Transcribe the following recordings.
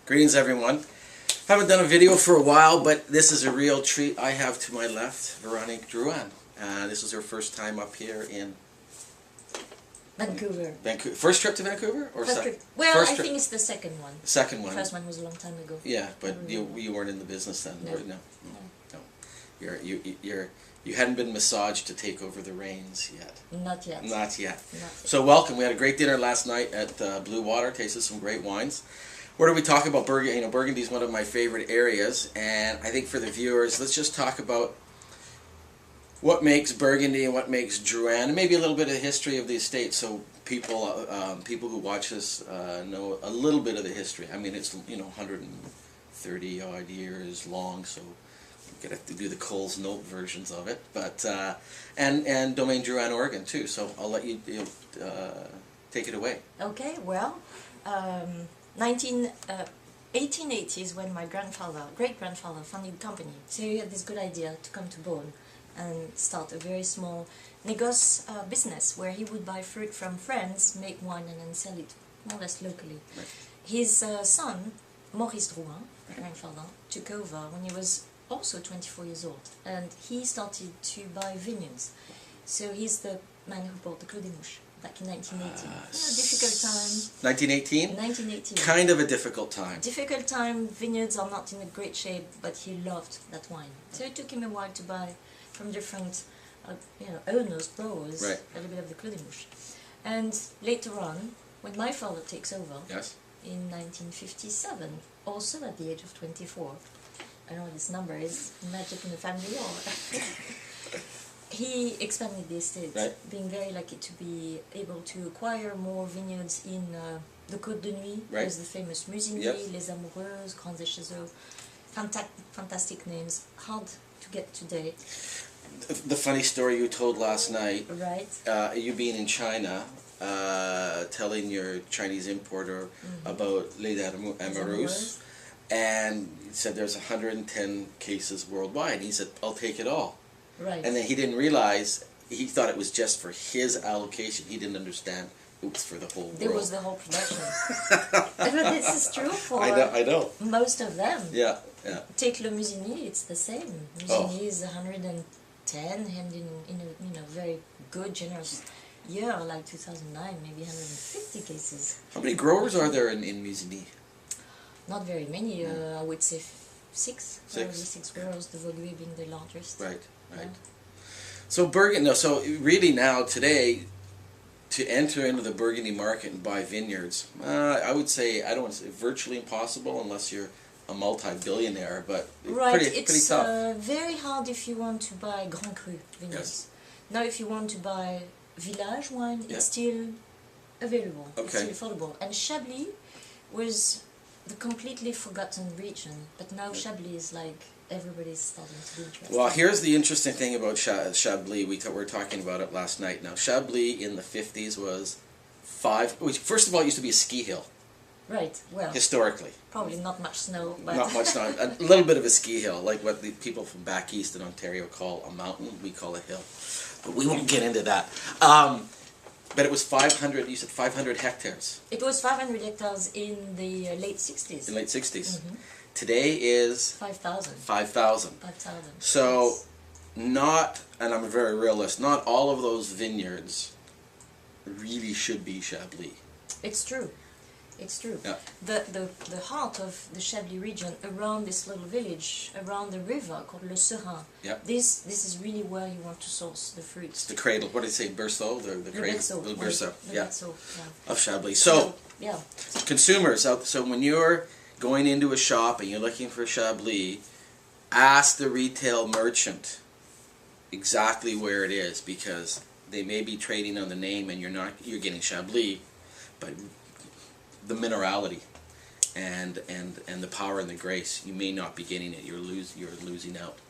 Greetings everyone. Haven't done a video for a while, but this is a real treat. I have to my left Veronique Drouhin. This is her first time up here in Vancouver. First trip to Vancouver? Or first trip. Well, I think it's the second one. Second one. The first one was a long time ago. Yeah, but you weren't in the business then? No. No. You hadn't been massaged to take over the reins yet. Not yet. Not yet. So welcome. We had a great dinner last night at Blue Water. Tasted some great wines. Where do we talk about Burgundy? You know, Burgundy is one of my favorite areas, and I think for the viewers, let's just talk about what makes Burgundy and what makes Drouhin, and maybe a little bit of history of the estate, so people who watch this know a little bit of the history. I mean, it's 130 odd years long, so you're gonna have to do the Coles Note versions of it. But and Domaine Drouhin, Oregon too. So I'll let you take it away. Okay. Well. 1880s when my great-grandfather founded the company. So he had this good idea to come to Beaune and start a very small négoce business where he would buy fruit from France, make wine and then sell it more or less locally. Right. His son, Marquis Drouhin, my grandfather, took over when he was also 24 years old, and he started to buy vineyards. So he's the man who bought the Clerides back in 1918. Difficult time. 1918? 1918. Kind of a difficult time. Difficult time. Vineyards are not in a great shape, but he loved that wine. So it took him a while to buy from different owners, growers, right, a little bit of the Clerides. And later on, when my father takes over, yes, in 1957, also at the age of 24, I don't know what this number is, magic in the family, or... He expanded the estate, right, being very lucky to be able to acquire more vineyards in the Côte de Nuit. Right. There's the famous Musigny, yep, Les Amoureuses, Grands Échezeaux. Fantastic names, hard to get today. The funny story you told last night, right? You being in China, telling your Chinese importer about Les Amoureuses, and he said there's 110 cases worldwide. And he said, I'll take it all. Right. And then he didn't realize, he thought it was just for his allocation. He didn't understand it was for the whole world. It was the whole production. But this is true for I know. most of them. Yeah, yeah. Take Le Musigny, it's the same. Musigny is 110, and in a very good, generous year, like 2009, maybe 150 cases. How many growers are there in Musigny? Not very many, I would say six. Six? Six growers, the Vaugué being the largest. Right. Right. Yeah. So Burgundy. No, so really now today, to enter into the Burgundy market and buy vineyards, I would say, I don't want to say virtually impossible unless you're a multi-billionaire, but right, pretty tough. It's very hard if you want to buy Grand Cru vineyards. Yes. Now, if you want to buy village wine, it's still available. Okay. It's still affordable. And Chablis was the completely forgotten region, but now Chablis is like everybody's starting to be interested. Well, here's the interesting thing about Chablis. We were talking about it last night. Now, Chablis in the 50s was first of all, it used to be a ski hill. Right, well... Historically. Probably not much snow, but... Not much snow. A little bit of a ski hill, like what the people from back east in Ontario call a mountain, we call a hill. But we won't get into that. But it was 500, you said 500 hectares. It was 500 hectares in the late 60s. In late 60s. Today is... 5,000. 5,000. 5,000. So, yes. Not, and I'm a very realist, not all of those vineyards really should be Chablis. It's true. It's true. Yeah. The heart of the Chablis region, around this little village, around the river called Le Serin, yep, this is really where you want to source the fruits. The cradle, what did you say, berceau? The cradle, the berceau, yeah, of Chablis. So, yeah. Consumers, so when you're going into a shop and you're looking for Chablis, ask the retail merchant exactly where it is, because they may be trading on the name and you're getting Chablis, but the minerality and the power and the grace, you may not be getting it. You're losing out.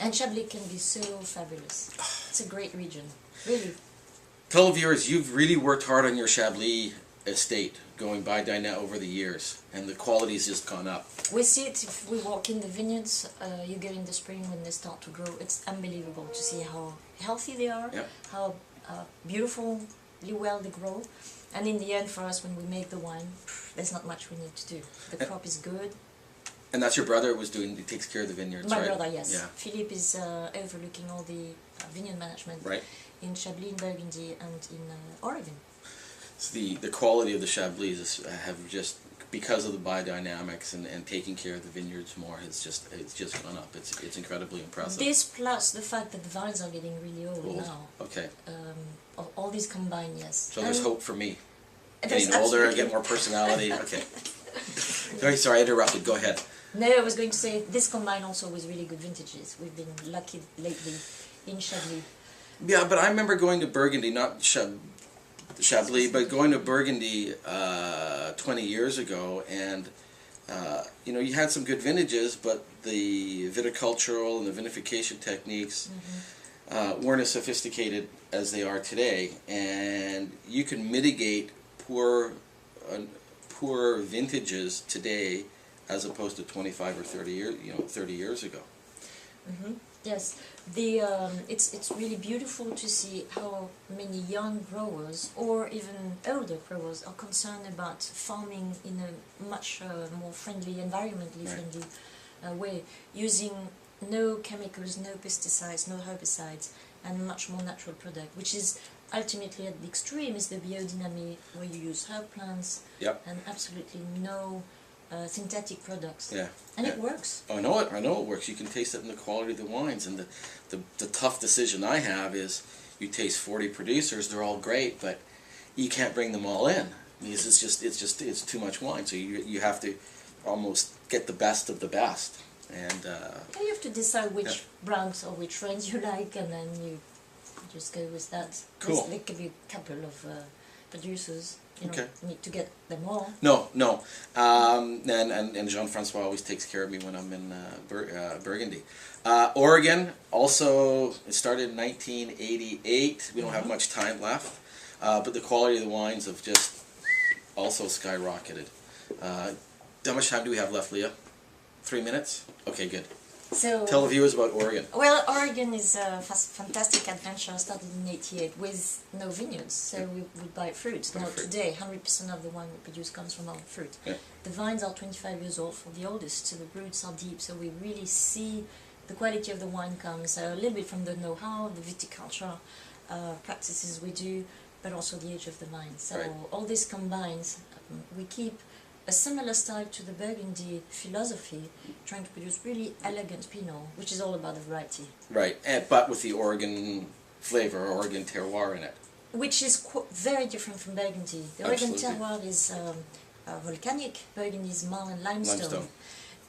And Chablis can be so fabulous. It's a great region, really. Tell viewers, you've really worked hard on your Chablis estate, going by now over the years, and the quality's just gone up. We see it if we walk in the vineyards. You go in the spring when they start to grow. It's unbelievable to see how healthy they are, yep, how beautifully well they grow. And in the end, for us, when we make the wine, there's not much we need to do. The crop is good. And that's your brother he takes care of the vineyards, My right? brother, yes. Yeah. Philippe is overlooking all the vineyard management Right. in Chablis, in Burgundy, and in Oregon. So the quality of the Chablis have just, because of the biodynamics and taking care of the vineyards more, it's just gone up. It's incredibly impressive. This plus the fact that the vines are getting really old now. Okay. All these combined, yes. So there's hope for me. There's Getting older, I absolutely- get more personality. Okay. Very sorry, I interrupted. Go ahead. No, I was going to say this combined also with really good vintages. We've been lucky lately in Chablis. Yeah, but I remember going to Burgundy, not Chablis, but going to Burgundy 20 years ago, and you know, you had some good vintages, but the viticultural and the vinification techniques weren't as sophisticated as they are today, and you can mitigate poor vintages today as opposed to 25 or 30 years, 30 years ago. Yes, it's really beautiful to see how many young growers or even older growers are concerned about farming in a much more friendly, environmentally friendly way, using no chemicals, no pesticides, no herbicides, and much more natural product, which is ultimately at the extreme is the biodynamic, where you use herb plants and absolutely no synthetic products. Yeah. And it works. Oh, I know it works. You can taste it in the quality of the wines, and the tough decision I have is you taste 40 producers, they're all great, but you can't bring them all in because it's too much wine. So you have to almost get the best of the best, and you have to decide which brands or which strains you like, and then you just go with that. Cool. There could be a couple of producers. You Okay. need to get them all. No. And Jean-Francois always takes care of me when I'm in Burgundy. Oregon, also, it started in 1988. We don't have much time left, but the quality of the wines have just also skyrocketed. How much time do we have left, Leah? 3 minutes? Okay, good. So Tell the viewers about Oregon. Well, Oregon is a fantastic adventure. Started in '88 with no vineyards, so we would buy fruit. Now today, 100% of the wine we produce comes from our fruit. Yeah. The vines are 25 years old for the oldest, so the roots are deep. So we really see the quality of the wine comes a little bit from the know-how, the viticulture practices we do, but also the age of the vine. So all this combines. We keep a similar style to the Burgundy philosophy, trying to produce really elegant Pinot, which is all about the variety. Right, but with the Oregon flavor, Oregon terroir in it. Which is very different from Burgundy. The Oregon terroir is volcanic, Burgundy is marl and limestone.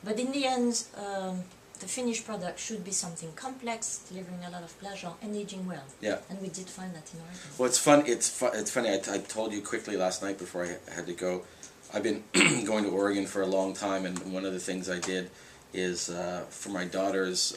But in the end, the finished product should be something complex, delivering a lot of pleasure and aging well. Yeah. And we did find that in Oregon. Well, it's fun. It's funny. I told you quickly last night before I had to go. I've been going to Oregon for a long time, and one of the things I did is for my daughter's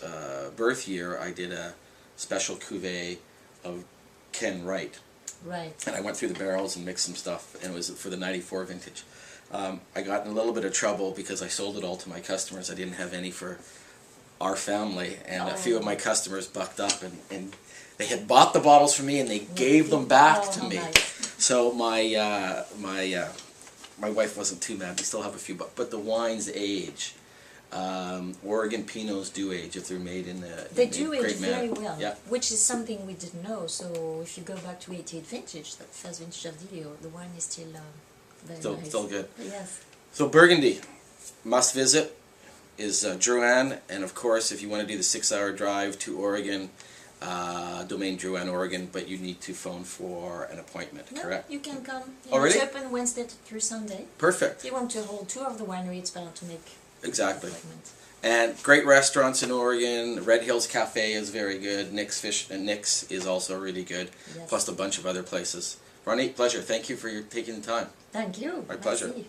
birth year, I did a special cuvee of Ken Wright. Right. And I went through the barrels and mixed some stuff, and it was for the '94 vintage. I got in a little bit of trouble because I sold it all to my customers. I didn't have any for our family, and a few of my customers bucked up, and they had bought the bottles from me, and they gave them back to me. Nice. So my wife wasn't too mad. We still have a few, but the wines age. Oregon Pinots do age if they're made in the They do age very manner. well, Yeah. which is something we didn't know. So if you go back to '88 vintage, the first vintage of Dilio, the wine is still very nice. Still good. Yes. So Burgundy, must visit, is Drouhin, and of course if you want to do the 6-hour drive to Oregon, Domaine Drouhin, Oregon, but you need to phone for an appointment, No, correct? you can come. Already? It's open Wednesday through Sunday. Perfect. If you want to hold tour of the winery, it's better to make Exactly. an appointment. And great restaurants in Oregon. Red Hills Cafe is very good. Nick's is also really good. Yes. Plus a bunch of other places. Veronique, pleasure. Thank you for taking the time. Thank you. My pleasure. Merci.